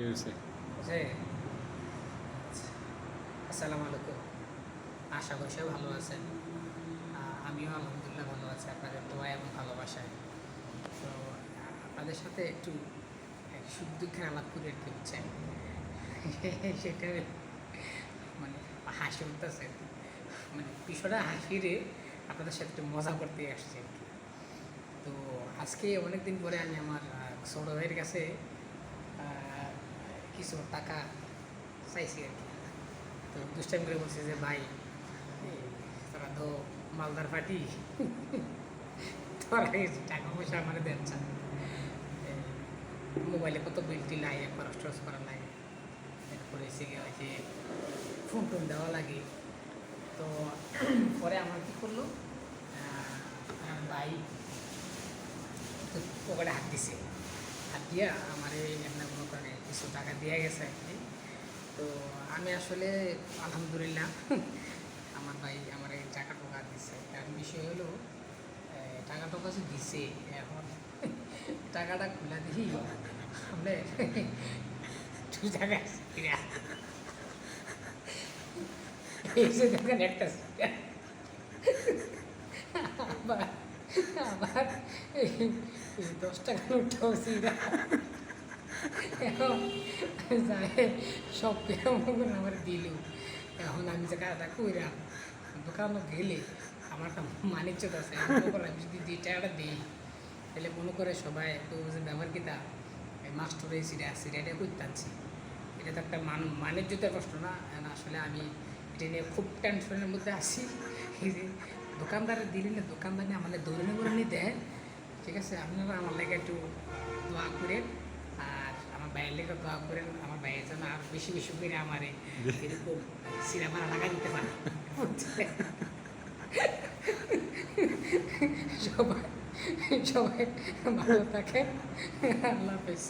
হয়েছে। আসসালামু আলাইকুম। আশা করি সবাই ভালো আছেন। আমিও আলহামদুলিল্লাহ ভালো আছি আপনাদের দোয়া এবং ভালোবাসায়। তো আপনাদের সাথে একটু সুখ দুঃখের আলাপ করে আর কি হচ্ছেন সেটা মানে হাসি উঠতেছে, মানে বিষয়টা হাসিরে আপনাদের সাথে একটু মজা করতে আসছে আর কি। তো আজকে অনেক দিন পরে আমি আমার ছোট ভাইয়ের কাছে কিছু টাকা চাইছি আর কি। তো দুষ্টাইম করে বলছে যে ভাই, তোরা তো মালদার পার্টি, তোরা টাকা পয়সা আমার দেন চান, মোবাইলে কত বিল টিল লাগে, খরচ টরচ করা লাগে, এরপরে এসে ওই যে ফোন টোন দেওয়া লাগে। তো পরে আমার কী করলো, আমার ভাই তো পকেটে হাত দিছে, হাত দিয়া আমার এমনি মনে করে কিছু টাকা দিয়ে গেছে আর কি। তো আমি আসলে আলহামদুলিল্লাহ আমার ভাই আমার এই টাকা টোকা দিচ্ছে। কারণ বিষয় হলো, টাকা টোকা যে দিছে, এখন টাকাটা খোলা দিই বলে দু টাকা এই যে দেখেন একটা আবার আবার 10 টাকা নোটটাও সিরা এখন যায় সব কেমন আমার দিল। এখন আমি যে কাজটা কইরাম, দোকানে গেলে আমার একটা মানিজ্যত আছে। আমি যদি 2 টাকাটা দিই তাহলে মনে করে সবাই একটু যে ব্যবহার কিতা মাস্টার এই সিরিয়াটা করতে আনছি। এটা তো একটা মানিজ্যতার প্রশ্ন না। আসলে আমি এটা নিয়ে খুব টেনশনের মধ্যে আছি। এই যে দোকানদারের দিলে না, দোকানদার আমাদের দৌড়ানি করে দেয়। ঠিক আছে, আপনারা আমার লেগে একটু দোয়া করেন, আর আমার ভাইয়ের লেগে দোয়া করেন। আমার ভাইয়ের যেন আর বেশি বেশি করে আমার এরকম সিনেমা লাগা দিতে পারে। সবাই সবাই ভালো থাকেন। আল্লাহ হাফেজ।